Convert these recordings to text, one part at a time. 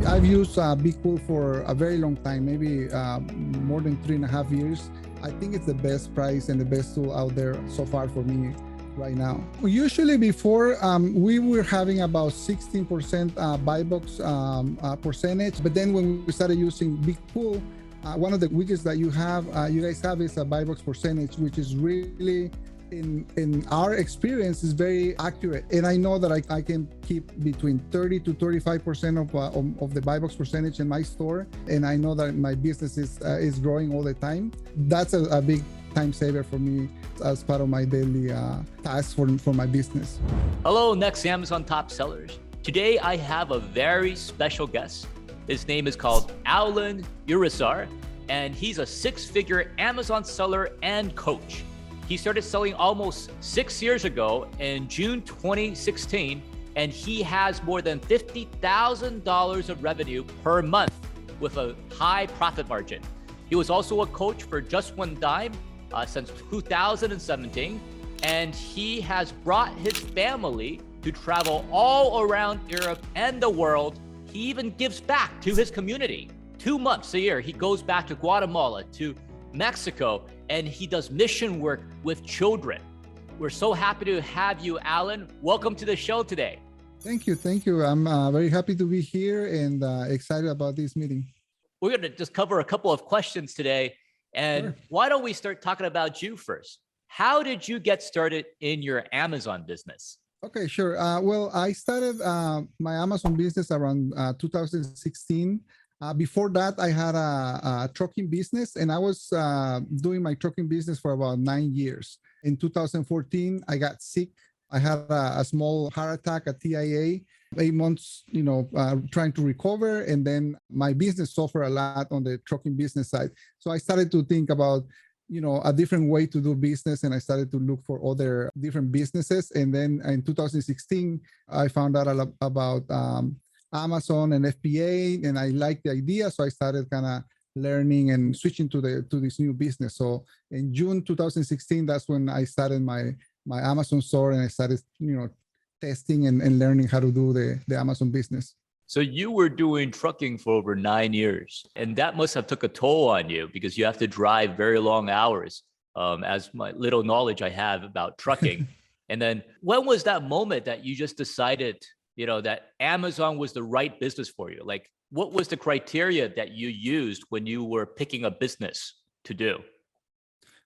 I've used BQool for a very long time, maybe more than 3.5 years. I think it's the best price and the best tool out there so far for me right now. Usually before, we were having about 16% buy box percentage, but then when we started using BQool, one of the widgets that you guys have is a buy box percentage, which is really, in our experience, is very accurate. And I know that I can keep between 30 to 35% of the buy box percentage in my store. And I know that my business is growing all the time. That's a big time saver for me as part of my daily tasks for my business. Hello, next Amazon top sellers. Today I have a very special guest. His name is called Allan Urizar, and he's a six-figure Amazon seller and coach. He started selling almost 6 years ago in June 2016, and he has more than $50,000 of revenue per month with a high profit margin. He was also a coach for Just One Dime since 2017, and he has brought his family to travel all around Europe and the world. He even gives back to his community. 2 months a year, he goes back to Guatemala, to Mexico, and he does mission work with children. We're so happy to have you, Allan. Welcome to the show today. Thank you. I'm very happy to be here and excited about this meeting. We're going to just cover a couple of questions today. And Sure. Why don't we start talking about you first? How did you get started in your Amazon business? Okay, sure. Well, I started my Amazon business around 2016. Before that, I had a trucking business, and I was doing my trucking business for about 9 years. In 2014, I got sick. I had a small heart attack, a TIA, 8 months, trying to recover. And then my business suffered a lot on the trucking business side. So I started to think about a different way to do business, and I started to look for other different businesses. And then in 2016, I found out about Amazon and FBA, and I liked the idea, so I started kind of learning and switching to this new business. So in June 2016, that's when I started my Amazon store, and I started testing and learning how to do the Amazon business. So you were doing trucking for over 9 years, and that must have took a toll on you because you have to drive very long hours, as my little knowledge I have about trucking. And then when was that moment that you just decided, that Amazon was the right business for you? Like, what was the criteria that you used when you were picking a business to do?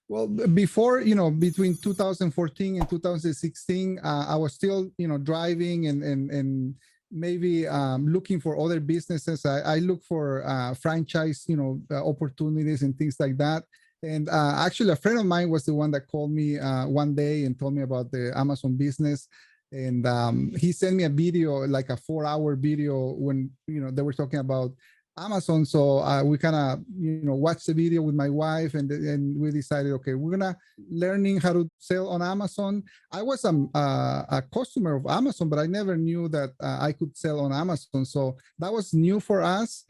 Well, before, between 2014 and 2016, I was still, driving and maybe looking for other businesses. I look for franchise, opportunities and things like that. And actually, a friend of mine was the one that called me one day and told me about the Amazon business. And he sent me a video, like a 4-hour video when, they were talking about Amazon. So we kind of, watched the video with my wife, and we decided, okay, we're gonna learning how to sell on Amazon. I was a customer of Amazon, but I never knew that I could sell on Amazon. So that was new for us.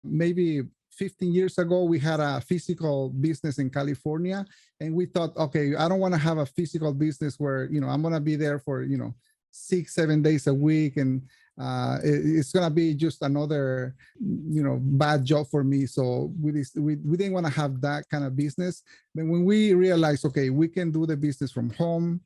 Maybe 15 years ago, we had a physical business in California, and we thought, okay, I don't want to have a physical business where, I'm going to be there for, 6-7 days a week. And it's going to be just another, bad job for me. So we didn't want to have that kind of business. Then when we realized, okay, we can do the business from home,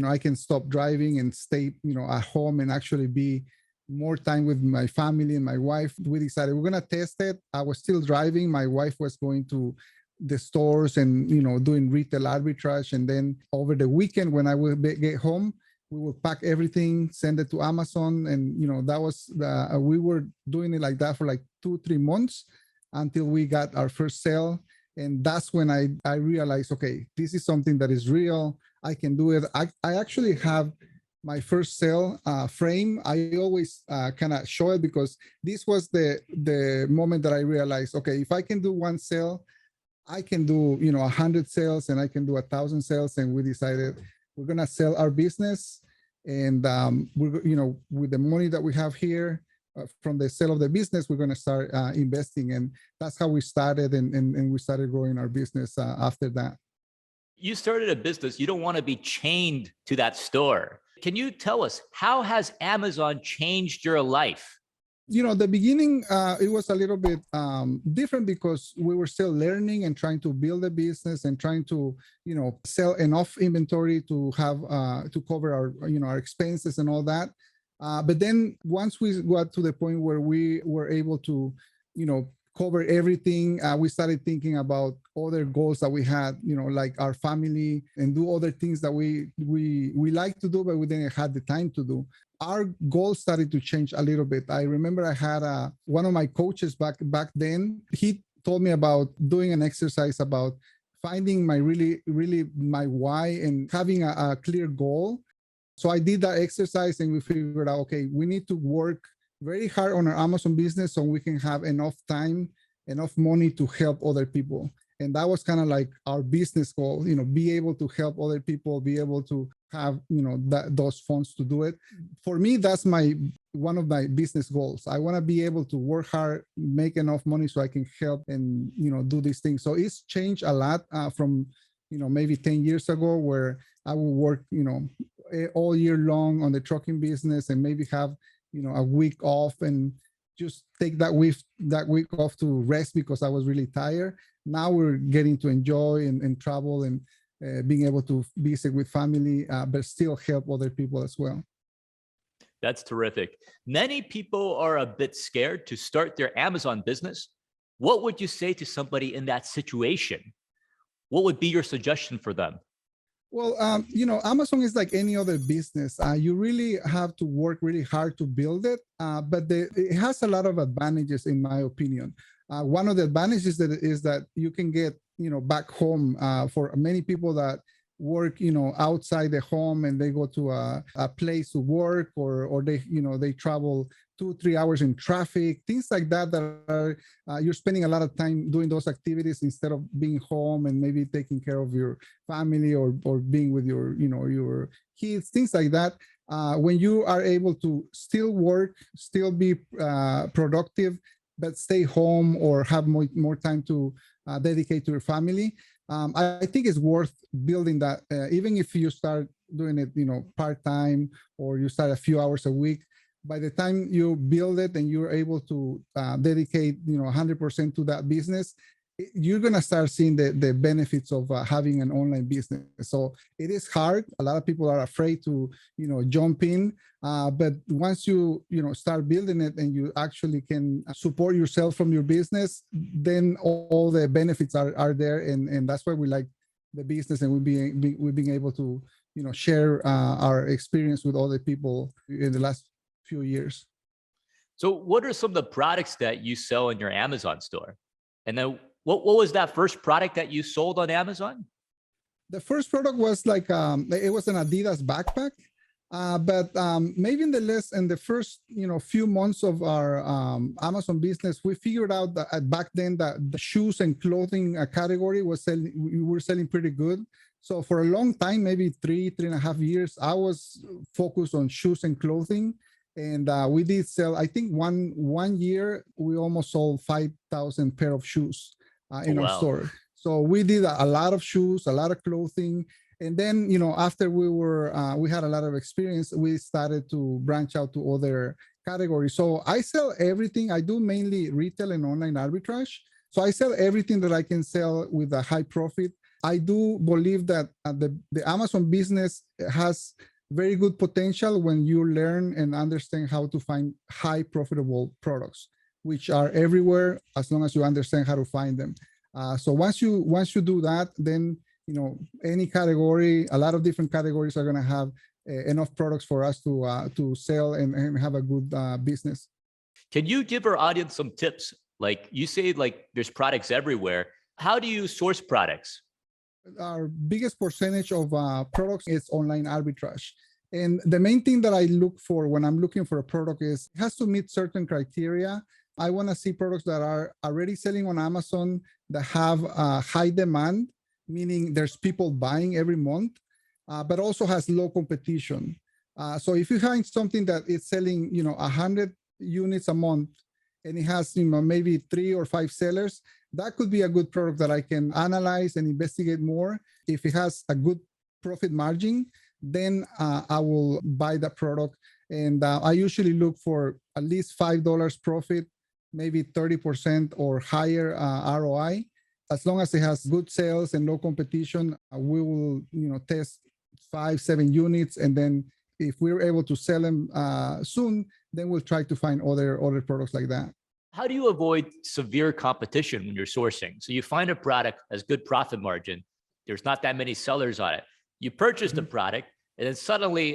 I can stop driving and stay, at home and actually be more time with my family and my wife. We decided we're going to test it. I was still driving. My wife was going to the stores and, doing retail arbitrage. And then over the weekend, when I will get home, we will pack everything, send it to Amazon. And, that was we were doing it like that for like 2-3 months until we got our first sale. And that's when I realized, okay, this is something that is real. I can do it. I actually have my first sale frame. I always kind of show it because this was the moment that I realized, okay, if I can do one sale, I can do 100 sales, and I can do 1,000 sales. And we decided we're gonna sell our business, and we're with the money that we have here from the sale of the business, we're gonna start investing, and that's how we started, and we started growing our business after that. You started a business. You don't want to be chained to that store. Can you tell us, how has Amazon changed your life? The beginning, it was a little bit different because we were still learning and trying to build a business and trying to, sell enough inventory to have to cover our expenses and all that. But then once we got to the point where we were able to, cover everything, we started thinking about other goals that we had, like our family, and do other things that we like to do, but we didn't have the time to do. Our goals started to change a little bit. I remember I had one of my coaches back then. He told me about doing an exercise about finding my my why and having a clear goal. So I did that exercise and we figured out, okay, we need to work very hard on our Amazon business so we can have enough time, enough money to help other people. And that was kind of like our business goal, be able to help other people, be able to have, those funds to do it. For me, that's one of my business goals. I want to be able to work hard, make enough money so I can help and, do these things. So it's changed a lot from, maybe 10 years ago where I would work, all year long on the trucking business and maybe have, a week off and just take that week off to rest because I was really tired. Now we're getting to enjoy and travel and being able to visit with family, but still help other people as well. That's terrific. Many people are a bit scared to start their Amazon business. What would you say to somebody in that situation? What would be your suggestion for them? Well, Amazon is like any other business. You really have to work really hard to build it, but it has a lot of advantages, in my opinion. One of the advantages is that you can get, back home for many people that work, outside the home and they go to a place to work or they travel 2-3 hours in traffic, things like that are you're spending a lot of time doing those activities instead of being home and maybe taking care of your family or being with your your kids, things like that. When you are able to still work, still be productive, but stay home or have more time to dedicate to your family, I think it's worth building that. Even if you start doing it, part-time or you start a few hours a week, by the time you build it and you're able to dedicate 100% to that business, you're going to start seeing the benefits of having an online business. So it is hard. A lot of people are afraid to jump in, but once you start building it and you actually can support yourself from your business, then all the benefits are there, and that's why we like the business, and we're being able to share our experience with other people in the last few years. So what are some of the products that you sell in your Amazon store? And then what was that first product that you sold on Amazon? The first product was like, it was an Adidas backpack. But maybe in the first few months of our Amazon business, we figured out that back then that the shoes and clothing category we were selling pretty good. So for a long time, maybe 3.5 years, I was focused on shoes and clothing. And we did sell, I think one year, we almost sold 5,000 pair of shoes in our store. So we did a lot of shoes, a lot of clothing. And then, after we had a lot of experience, we started to branch out to other categories. So I sell everything. I do mainly retail and online arbitrage. So I sell everything that I can sell with a high profit. I do believe that the Amazon business has very good potential when you learn and understand how to find high profitable products, which are everywhere as long as you understand how to find them. So once you do that, then any category, a lot of different categories are going to have enough products for us to sell and have a good business. Can you give our audience some tips? Like you say, like there's products everywhere. How do you source products? Our biggest percentage of products is online arbitrage. And the main thing that I look for when I'm looking for a product is it has to meet certain criteria. I want to see products that are already selling on Amazon that have high demand, meaning there's people buying every month, but also has low competition. So if you find something that is selling, 100 units a month, and it has, maybe 3 or 5 sellers, that could be a good product that I can analyze and investigate more. If it has a good profit margin, then I will buy that product. And I usually look for at least $5 profit, maybe 30% or higher ROI. As long as it has good sales and no competition, we will test 5-7 units, and then if we're able to sell them soon, then we'll try to find other products like that. How do you avoid severe competition when you're sourcing? So you find a product has good profit margin. There's not that many sellers on it. You purchase the product, and then suddenly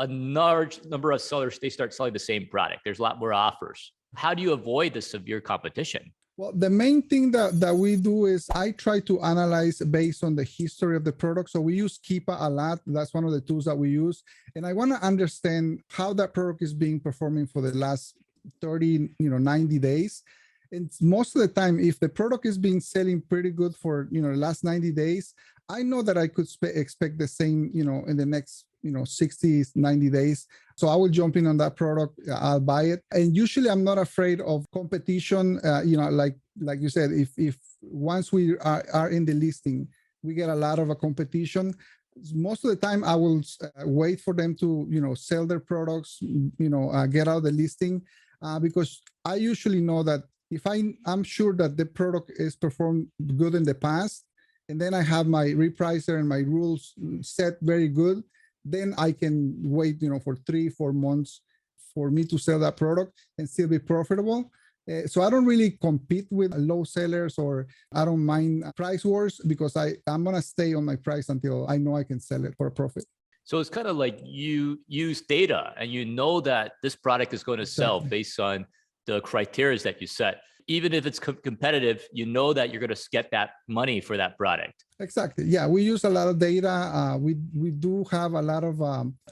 a large number of sellers, they start selling the same product. There's a lot more offers. How do you avoid the severe competition? Well, the main thing that we do is I try to analyze based on the history of the product. So we use Keepa a lot. That's one of the tools that we use. And I want to understand how that product is being performing for the last 30, 90 days. And most of the time, if the product is being selling pretty good for, the last 90 days, I know that I could expect the same, in the next 60, 90 days. So I will jump in on that product. I'll buy it. And usually I'm not afraid of competition. Like you said, if once we are in the listing, we get a lot of a competition. Most of the time I will wait for them to, sell their products, get out the listing, because I usually know that if I'm sure that the product is performed good in the past, and then I have my repricer and my rules set very good, then I can wait, for 3-4 months for me to sell that product and still be profitable. So I don't really compete with low sellers, or I don't mind price wars, because I'm going to stay on my price until I know I can sell it for a profit. So it's kind of like you use data and you know that this product is going to sell based on the criteria that you set. Even if it's competitive, you know that you're going to get that money for that product. Exactly. Yeah, we use a lot of data. We do have a lot of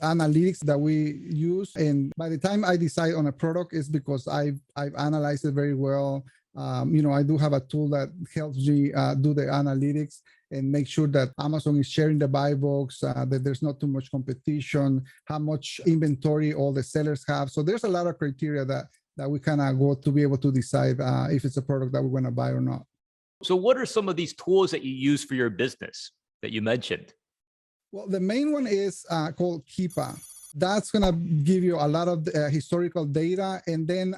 analytics that we use. And by the time I decide on a product, it's because I've analyzed it very well. I do have a tool that helps me do the analytics and make sure that Amazon is sharing the buy box, that there's not too much competition, how much inventory all the sellers have. So there's a lot of criteria that we kind of go to be able to decide if it's a product that we're going to buy or not. So what are some of these tools that you use for your business that you mentioned? Well, the main one is called Keepa. That's going to give you a lot of historical data. And then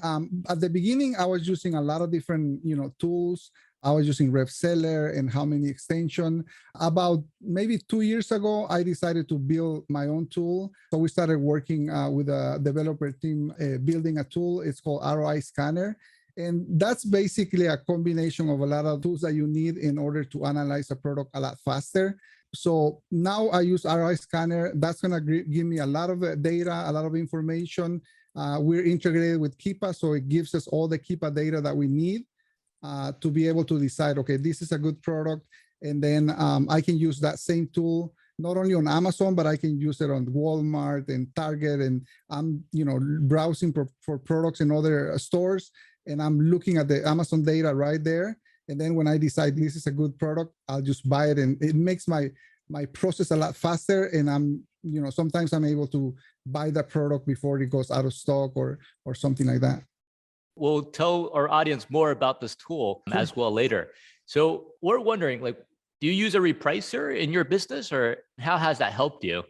at the beginning, I was using a lot of different, tools. I was using Repricer and how many extension. About maybe 2 years ago, I decided to build my own tool. So we started working with a developer team building a tool. It's called ROI Scanner. And that's basically a combination of a lot of tools that you need in order to analyze a product a lot faster. So now I use ROI Scanner. That's going to give me a lot of data, a lot of information. We're integrated with Keepa, so it gives us all the Keepa data that we need to be able to decide, okay, this is a good product. And then I can use that same tool, not only on Amazon, but I can use it on Walmart and Target. And I'm, browsing for products in other stores. And I'm looking at the Amazon data right there. And then when I decide this is a good product, I'll just buy it. And it makes my process a lot faster. And I'm, sometimes I'm able to buy that product before it goes out of stock or something like that. We'll tell our audience more about this tool as well later. So we're wondering, do you use a repricer in your business, or how has that helped you?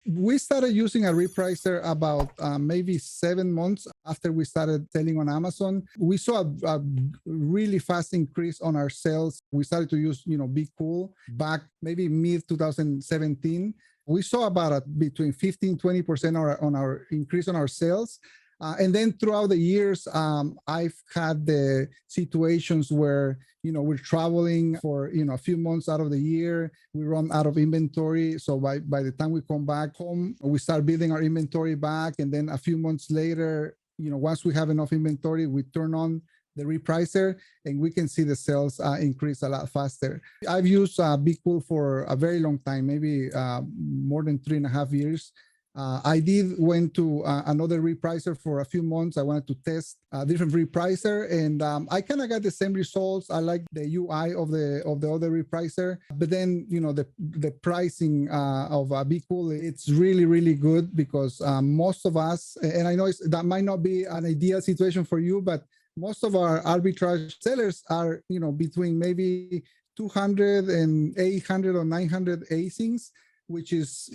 We started using a repricer about maybe 7 months after we started selling on Amazon. We saw a really fast increase on our sales. We started to use, BQool back maybe mid 2017. We saw about between 15-20% on our increase on our sales. And then throughout the years, I've had the situations where, we're traveling for, a few months out of the year, we run out of inventory. So by the time we come back home, we start building our inventory back. And then a few months later, once we have enough inventory, we turn on the repricer and we can see the sales increase a lot faster. I've used BQool for a very long time, maybe more than 3.5 years. I went to another repricer for a few months. I wanted to test a different repricer, and I kind of got the same results. I like the UI of the other repricer, but then the pricing of BQool, it's really, really good, because most of us, and I know that might not be an ideal situation for you, but most of our arbitrage sellers are between maybe 200 and 800 or 900 ASINs, which is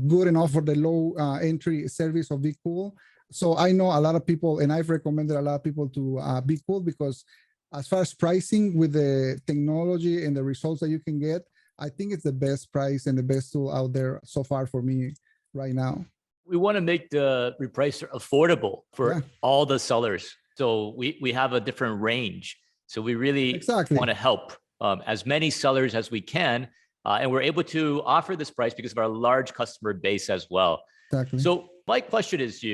good enough for the low entry service of BQool. So I know a lot of people, and I've recommended a lot of people to BQool because as far as pricing with the technology and the results that you can get, I think it's the best price and the best tool out there so far for me right now. We want to make the Repricer affordable for all the sellers. So we have a different range. So we really want to help as many sellers as we can. And we're able to offer this price because of our large customer base as well. Exactly. So my question is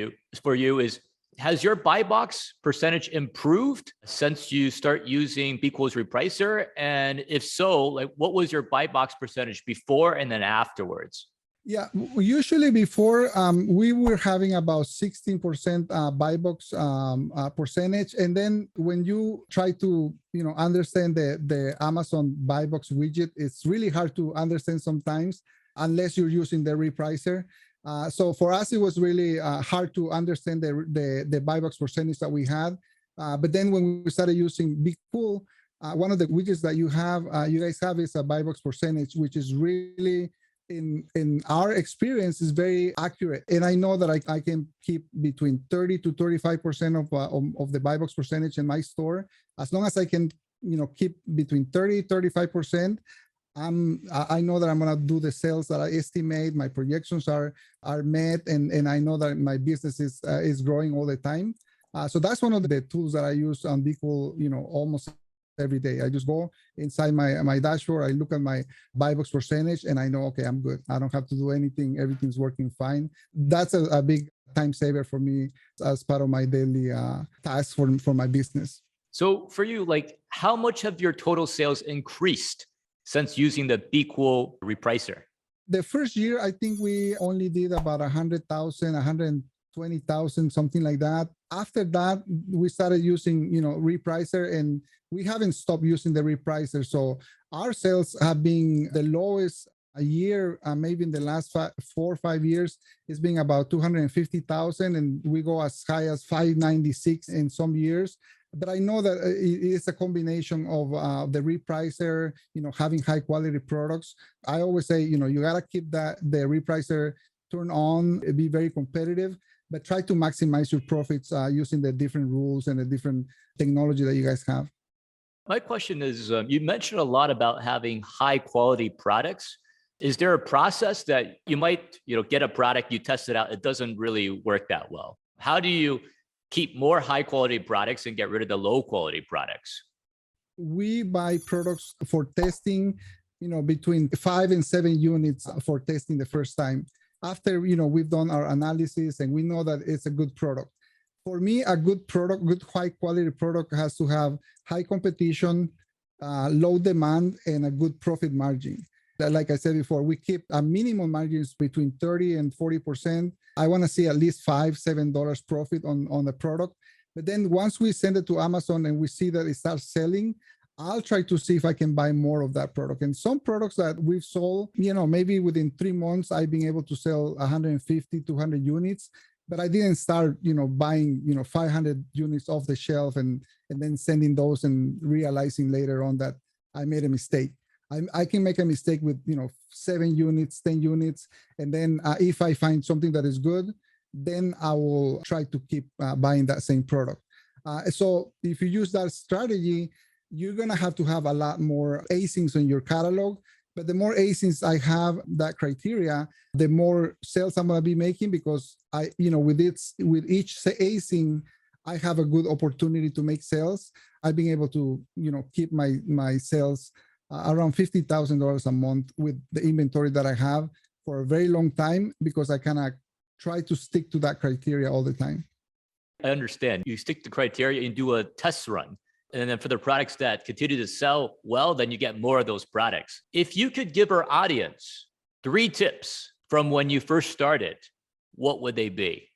for you is, has your buy box percentage improved since you start using BQool's Repricer? And if so, like what was your buy box percentage before and then afterwards? Yeah, usually before we were having about 16% buy box percentage, and then when you try to understand the Amazon buy box widget, it's really hard to understand sometimes unless you're using the Repricer. So for us, it was really hard to understand the buy box percentage that we had. But then when we started using BQool, one of the widgets that you guys have is a buy box percentage, which is really in our experience is very accurate. And I know that I can keep between 30 to 35% of the buy box percentage in my store. As long as I can, keep between 30, 35%, I know that I'm gonna do the sales that I estimate. My projections are met, and I know that my business is growing all the time. So that's one of the tools that I use on BQool, almost every day. I just go inside my dashboard, I look at my buy box percentage, and I know, okay, I'm good. I don't have to do anything. Everything's working fine. That's a big time saver for me as part of my daily tasks for my business. So for you, like how much have your total sales increased since using the BQool Repricer? The first year, I think we only did about 100,000, 120,000, something like that. After that, we started using, Repricer, and we haven't stopped using the Repricer. So our sales have been the lowest a year, maybe in the last 4 or 5 years, it's been about 250,000, and we go as high as 596 in some years. But I know that it's a combination of the Repricer, having high quality products. I always say, you gotta keep the Repricer turned on, be very competitive, but try to maximize your profits using the different rules and the different technology that you guys have. My question is, you mentioned a lot about having high quality products. Is there a process that you might, get a product, you test it out, it doesn't really work that well? How do you keep more high quality products and get rid of the low quality products? We buy products for testing, between 5 and 7 units for testing the first time. After, we've done our analysis and we know that it's a good product. For me, a good product, good high quality product has to have high competition, low demand, and a good profit margin. Like I said before, we keep a minimum margins between 30 and 40%. I want to see at least $5, $7 profit on the product. But then once we send it to Amazon and we see that it starts selling, I'll try to see if I can buy more of that product. And some products that we've sold, maybe within 3 months, I've been able to sell 150, 200 units. But I didn't start, buying, 500 units off the shelf and then sending those and realizing later on that I made a mistake. I can make a mistake with 7 units, 10 units, and then if I find something that is good, then I will try to keep buying that same product. So if you use that strategy, you're gonna have to have a lot more ASINs in your catalog. But the more ASINs I have that criteria, the more sales I'm gonna be making, because with each ASIN, I have a good opportunity to make sales. I've been able to keep my sales around $50,000 a month with the inventory that I have for a very long time, because I kind of try to stick to that criteria all the time. I understand. You stick to criteria and do a test run. And then for the products that continue to sell well, then you get more of those products. If you could give our audience 3 tips from when you first started, what would they be?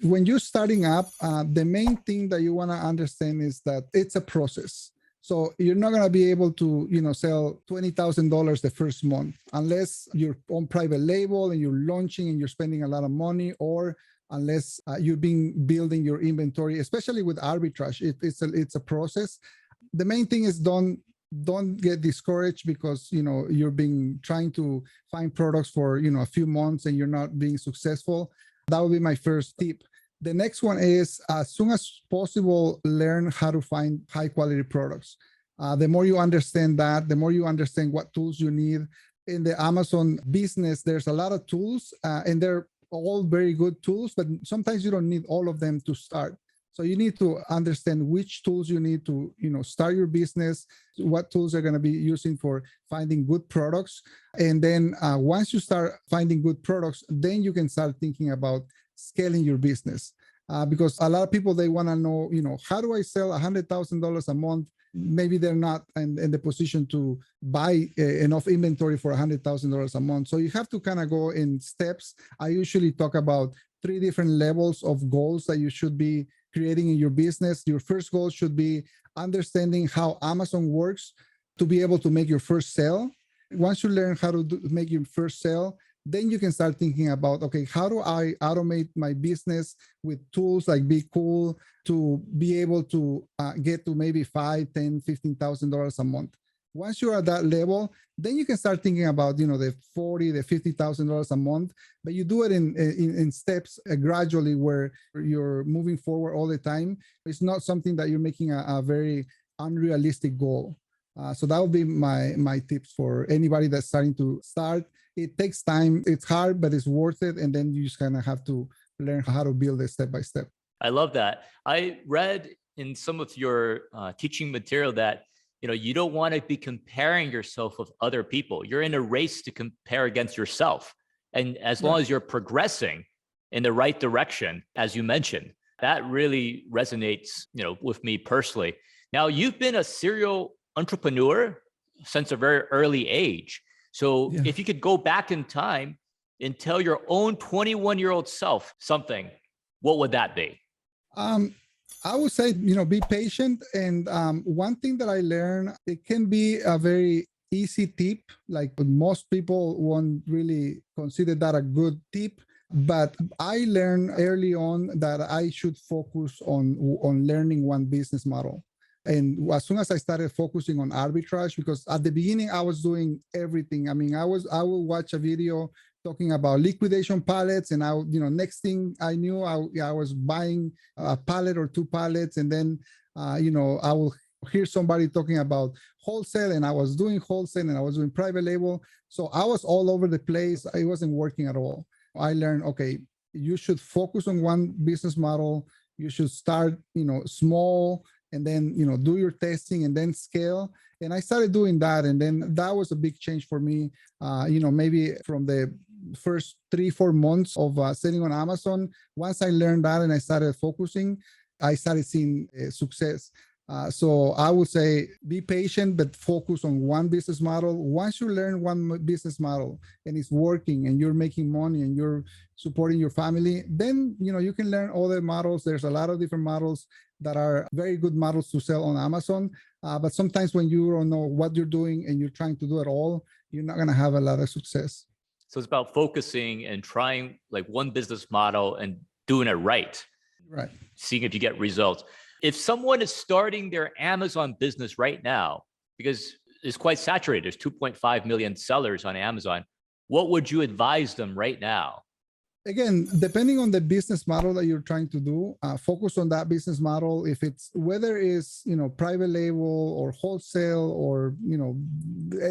When you're starting up, the main thing that you want to understand is that it's a process. So you're not going to be able to, sell $20,000 the first month unless you're on private label and you're launching and you're spending a lot of money, or unless you've been building your inventory, especially with arbitrage. It's a process. The main thing is don't get discouraged because you're trying to find products for a few months and you're not being successful. That would be my first tip. The next one is, as soon as possible, learn how to find high quality products. The more you understand that, the more you understand what tools you need. In the Amazon business, there's a lot of tools, and they're all very good tools, but sometimes you don't need all of them to start. So you need to understand which tools you need to, start your business, what tools are going to be using for finding good products. And then once you start finding good products, then you can start thinking about scaling your business. Because a lot of people, they want to know, how do I sell $100,000 a month? Maybe they're not in the position to buy enough inventory for $100,000 a month. So you have to kind of go in steps. I usually talk about 3 different levels of goals that you should be creating in your business. Your first goal should be understanding how Amazon works to be able to make your first sale. Once you learn how to make your first sale, then you can start thinking about, okay, how do I automate my business with tools like BQool to be able to get to maybe $5,000, $10,000, $15,000 a month. Once you're at that level, then you can start thinking about, the $40,000, the $50,000 a month, but you do it in steps gradually, where you're moving forward all the time. It's not something that you're making a very unrealistic goal. So that would be my tips for anybody that's starting to start. It takes time. It's hard, but it's worth it. And then you just kind of have to learn how to build it step by step. I love that. I read in some of your teaching material that, you don't want to be comparing yourself with other people. You're in a race to compare against yourself. And as long as you're progressing in the right direction, as you mentioned, that really resonates, with me personally. Now, you've been a serial entrepreneur since a very early age. So if you could go back in time and tell your own 21-year-old self something, what would that be? I would say, be patient. And one thing that I learned, it can be a very easy tip. Like most people won't really consider that a good tip. But I learned early on that I should focus on learning one business model. And as soon as I started focusing on arbitrage, because at the beginning I was doing everything. I mean, I would watch a video talking about liquidation pallets, and next thing I knew, I was buying a pallet or 2 pallets, and then I will hear somebody talking about wholesale, and I was doing wholesale, and I was doing private label. So I was all over the place. It wasn't working at all. I learned, okay, you should focus on one business model. You should start, small, and then, do your testing and then scale. And I started doing that. And then that was a big change for me. Maybe from the first 3-4 months of selling on Amazon, once I learned that and I started focusing, I started seeing success. So I would say be patient, but focus on one business model. Once you learn one business model and it's working and you're making money and you're supporting your family, then, you can learn other models. There's a lot of different models that are very good models to sell on Amazon. But sometimes when you don't know what you're doing and you're trying to do it all, you're not going to have a lot of success. So it's about focusing and trying like one business model and doing it right. Right. Seeing if you get results. If someone is starting their Amazon business right now, because it's quite saturated, there's 2.5 million sellers on Amazon, what would you advise them right now? Again, depending on the business model that you're trying to do, focus on that business model. If it's whether it's private label or wholesale, or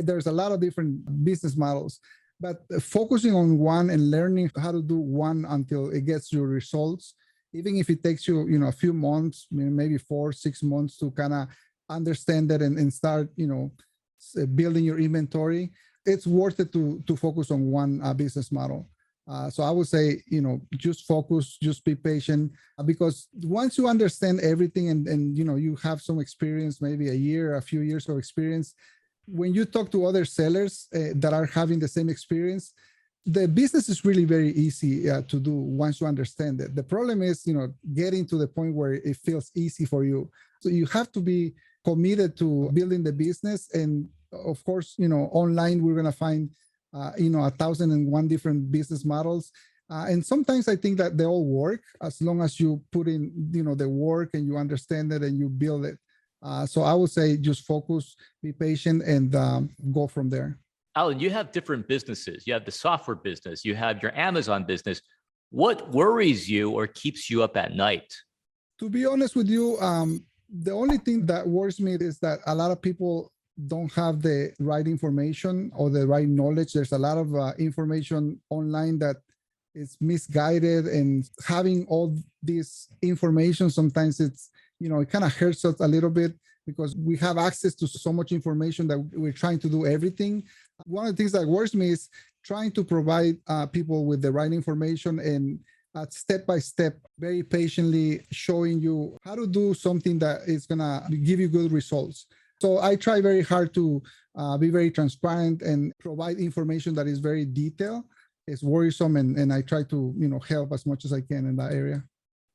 there's a lot of different business models, but focusing on one and learning how to do one until it gets your results, even if it takes you a few months, maybe 4-6 months to kind of understand that and start building your inventory, it's worth it to focus on one business model. So I would say, just focus, just be patient, because once you understand everything and you have some experience, maybe a few years of experience, when you talk to other sellers that are having the same experience, the business is really very easy to do once you understand it. The problem is, getting to the point where it feels easy for you. So you have to be committed to building the business. And of course, online, we're going to find 1,001 different business models. And sometimes I think that they all work as long as you put in, the work and you understand it and you build it. So I would say just focus, be patient, and go from there. Allan, you have different businesses. You have the software business, you have your Amazon business. What worries you or keeps you up at night? To be honest with you, the only thing that worries me is that a lot of people don't have the right information or the right knowledge. There's a lot of information online that is misguided, and having all this information, sometimes it's, it kind of hurts us a little bit because we have access to so much information that we're trying to do everything. One of the things that worries me is trying to provide people with the right information and step by step, very patiently showing you how to do something that is going to give you good results. So I try very hard to be very transparent and provide information that is very detailed. It's worrisome, and I try to, help as much as I can in that area.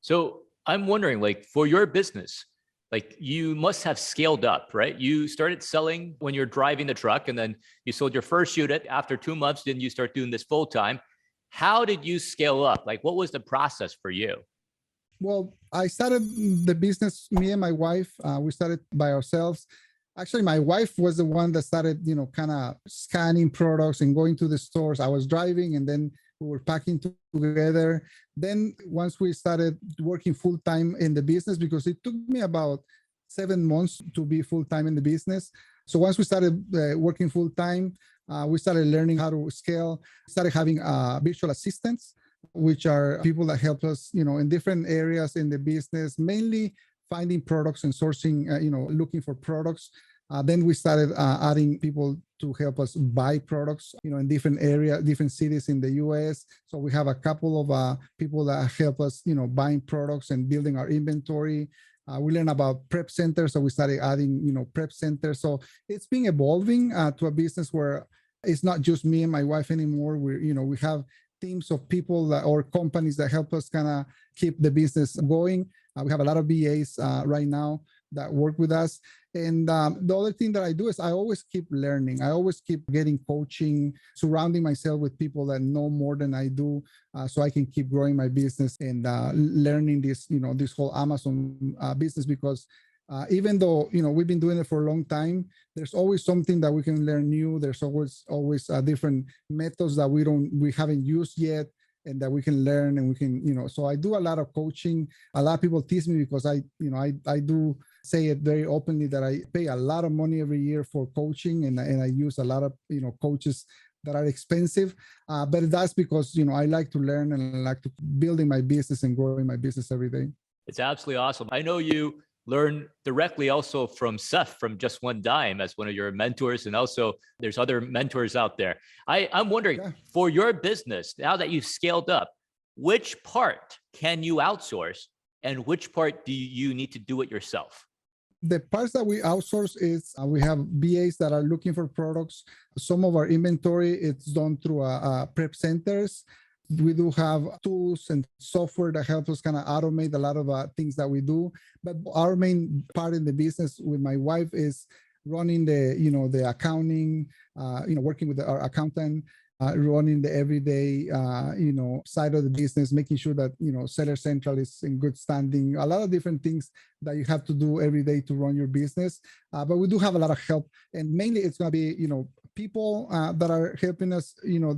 So I'm wondering, like, for your business, like, you must have scaled up, right? You started selling when you're driving the truck, and then you sold your first unit after 2 months. Then you start doing this full time. How did you scale up? Like, what was the process for you? Well, I started the business, me and my wife, we started by ourselves. Actually, my wife was the one that started, kind of scanning products and going to the stores. I was driving, and then we were packing together. Then once we started working full time in the business, because it took me about 7 months to be full time in the business. So once we started working full time, we started learning how to scale, started having virtual assistants, which are people that help us, in different areas in the business, mainly finding products and sourcing, looking for products. Then we started adding people to help us buy products, in different areas, different cities in the US. So we have a couple of people that help us, buying products and building our inventory. We learned about prep centers, so we started adding, prep centers. So it's been evolving to a business where it's not just me and my wife anymore. We have teams of people or companies that help us kind of keep the business going. We have a lot of VAs right now that work with us. And the other thing that I do is I always keep learning. I always keep getting coaching, surrounding myself with people that know more than I do, so I can keep growing my business and learning this, this whole Amazon business. Because even though, we've been doing it for a long time, there's always something that we can learn new. There's always different methods that we haven't used yet, and that we can learn, and we can, so I do a lot of coaching. A lot of people tease me because I do say it very openly that I pay a lot of money every year for coaching, and I use a lot of, coaches that are expensive. But that's because, I like to learn, and I like to building my business and growing my business every day. It's absolutely awesome. I know you learn directly also from Seth from Just One Dime as one of your mentors. And also there's other mentors out there. I'm wondering, for your business, now that you've scaled up, which part can you outsource and which part do you need to do it yourself? The parts that we outsource is we have BAs that are looking for products. Some of our inventory, it's done through prep centers. We do have tools and software that help us kind of automate a lot of things that we do. But our main part in the business with my wife is running the accounting, working with our accountant, running the everyday, side of the business, making sure that, Seller Central is in good standing, a lot of different things that you have to do every day to run your business. But we do have a lot of help, and mainly it's going to be, people that are helping us,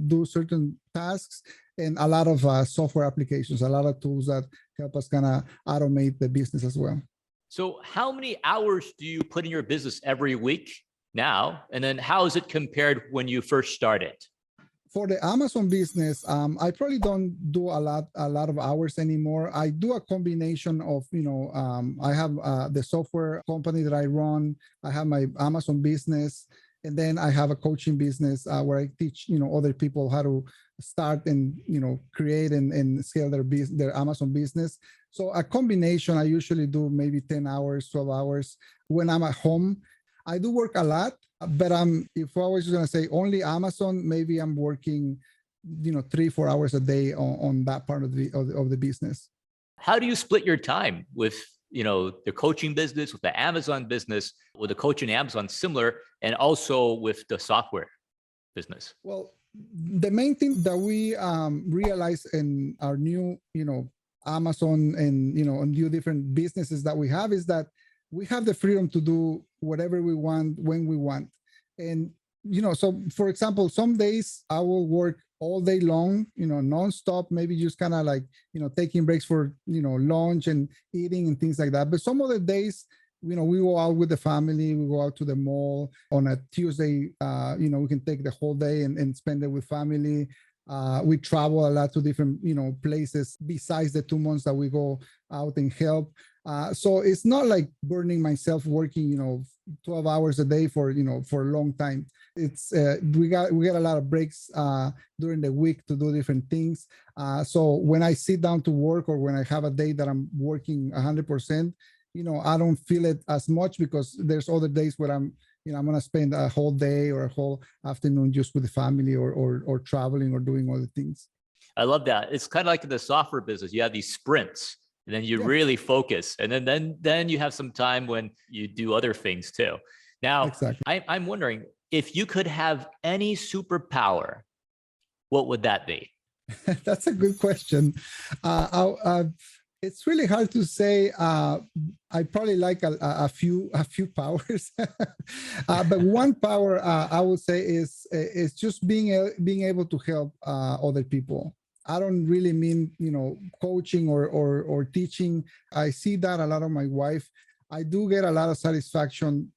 do certain tasks, and a lot of software applications, a lot of tools that help us kind of automate the business as well. So how many hours do you put in your business every week now? And then how is it compared when you first started? For the Amazon business, I probably don't do a lot of hours anymore. I do a combination of, I have the software company that I run. I have my Amazon business, and then I have a coaching business where I teach, other people how to start and, create and scale their Amazon business. So a combination, I usually do maybe 10 hours, 12 hours when I'm at home. I do work a lot, but if I was going to say only Amazon, maybe I'm working, 3-4 hours a day on that part of the business. How do you split your time with, the coaching business, with the Amazon business, with the coaching Amazon similar, and also with the software business? Well, the main thing that we realize in our new, Amazon and, new different businesses that we have is that we have the freedom to do whatever we want when we want. And, so for example, some days I will work all day long, nonstop, maybe just kind of like, taking breaks for, lunch and eating and things like that. But some other days, we go out with the family, we go out to the mall on a Tuesday, we can take the whole day and spend it with family. We travel a lot to different, places besides the 2 months that we go out and help. So it's not like burning myself working, 12 hours a day for a long time. It's we got a lot of breaks during the week to do different things. So when I sit down to work, or when I have a day that I'm working 100%, I don't feel it as much, because there's other days where I'm going to spend a whole day or a whole afternoon just with the family, or traveling, or doing other things. I love that. It's kind of like in the software business. You have these sprints, and then you really focus, and then you have some time when you do other things too. Now, exactly. I'm wondering, if you could have any superpower, what would that be? That's a good question. It's really hard to say. I probably like a few powers, but one power I would say is just being able to help other people. I don't really mean coaching or teaching. I see that a lot of my wife. I do get a lot of satisfaction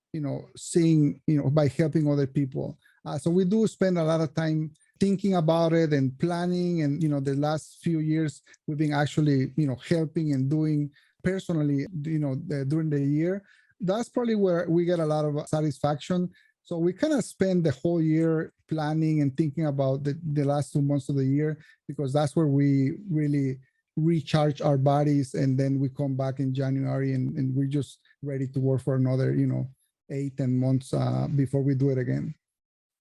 seeing by helping other people. So we do spend a lot of time thinking about it and planning, and the last few years we've been actually helping and doing personally during the year. That's probably where we get a lot of satisfaction. So we kind of spend the whole year planning and thinking about the last 2 months of the year, because that's where we really recharge our bodies, and then we come back in January and we're just ready to work for another 8-10 months before we do it again.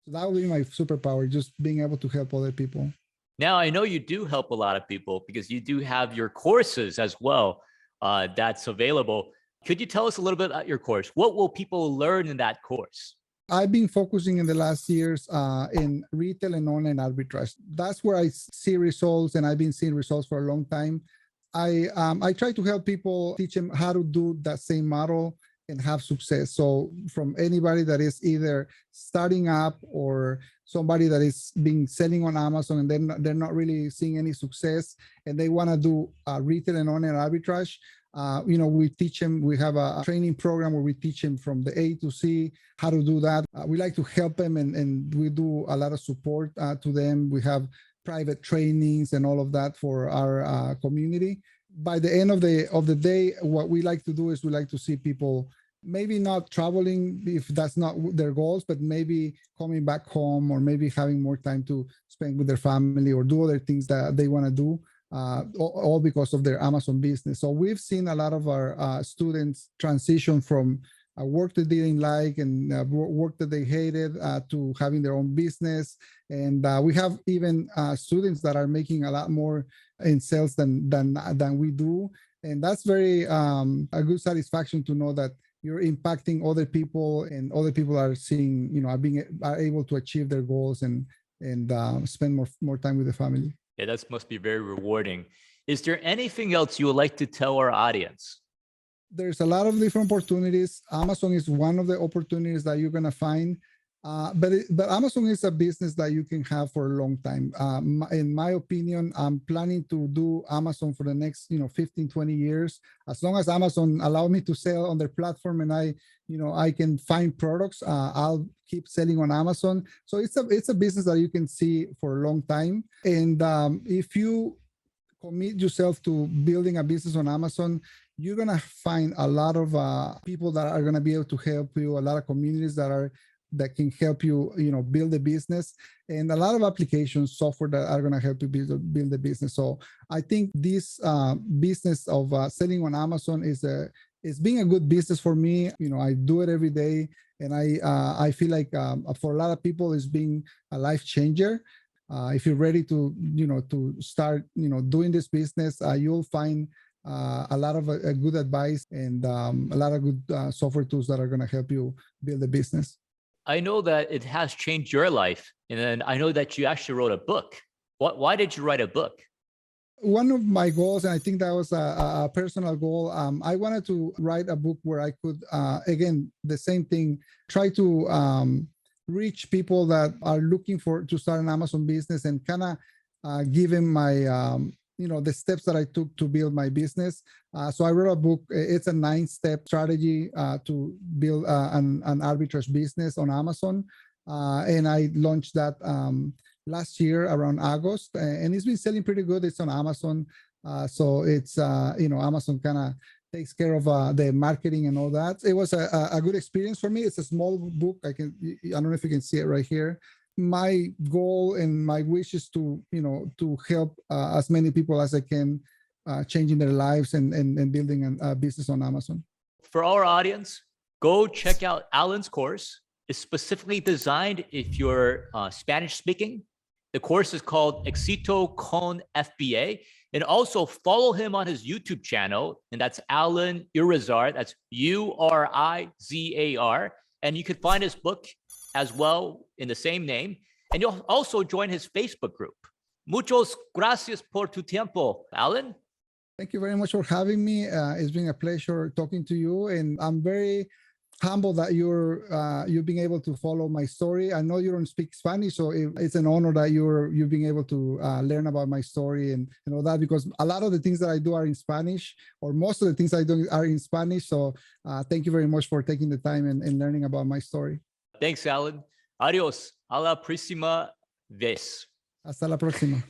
So that would be my superpower, just being able to help other people. Now, I know you do help a lot of people, because you do have your courses as well that's available. Could you tell us a little bit about your course? What will people learn in that course? I've been focusing in the last years in retail and online arbitrage. That's where I see results, and I've been seeing results for a long time. I try to help people, teach them how to do that same model and have success. So from anybody that is either starting up, or somebody that is being selling on Amazon and they're not really seeing any success, and they want to do retail and online arbitrage, we teach them. We have a training program where we teach them from the A to Z how to do that. We like to help them, and we do a lot of support to them. We have private trainings and all of that for our community. By the end of the day, what we like to do is we like to see people maybe not traveling if that's not their goals, but maybe coming back home, or maybe having more time to spend with their family, or do other things that they want to do, all because of their Amazon business. So we've seen a lot of our students transition from work that they didn't like, and work that they hated, to having their own business. And we have even students that are making a lot more in sales than we do. And that's very a good satisfaction to know that you're impacting other people, and other people are seeing, are able to achieve their goals and spend more time with the family. Yeah, that must be very rewarding. Is there anything else you would like to tell our audience? There's a lot of different opportunities. Amazon is one of the opportunities that you're going to find. But Amazon is a business that you can have for a long time. In my opinion, I'm planning to do Amazon for the next 15, 20 years. As long as Amazon allow me to sell on their platform, and I can find products, I'll keep selling on Amazon. So it's a business that you can see for a long time. And if you commit yourself to building a business on Amazon, you're going to find a lot of people that are going to be able to help you, a lot of communities that can help you, build a business, and a lot of applications, software that are going to help you build a business. So I think this business of selling on Amazon is being a good business for me. I do it every day, and I feel like for a lot of people, it's being a life changer. If you're ready to start doing this business, you'll find a lot of good advice, and a lot of good software tools that are going to help you build a business. I know that it has changed your life. And then I know that you actually wrote a book. Why did you write a book? One of my goals, and I think that was a personal goal, I wanted to write a book where I could, again, the same thing, try to reach people that are looking to start an Amazon business and kind of give them my, the steps that I took to build my business. So I wrote a book. It's a 9-step strategy to build an arbitrage business on Amazon. And I launched that last year around August, and it's been selling pretty good. It's on Amazon. So it's, Amazon kind of takes care of the marketing and all that. It was a good experience for me. It's a small book. I don't know if you can see it right here. My goal and my wish is to help as many people as I can changing their lives and building a business on Amazon. For our audience, go check out Allan's course. It's specifically designed if you're Spanish speaking. The course is called Éxito con FBA. And also follow him on his YouTube channel, and that's Allan Urizar. That's Urizar. And you can find his book as well in the same name. And you'll also join his Facebook group. Muchos gracias por tu tiempo, Allan. Thank you very much for having me. It's been a pleasure talking to you, and I'm very humble that you've been able to follow my story. I know you don't speak Spanish, so it's an honor that you've been able to learn about my story and all that, because a lot of the things that I do are in Spanish, or most of the things I do are in Spanish. So thank you very much for taking the time and learning about my story. Thanks, Allan. Adios. A la próxima vez. Hasta la próxima.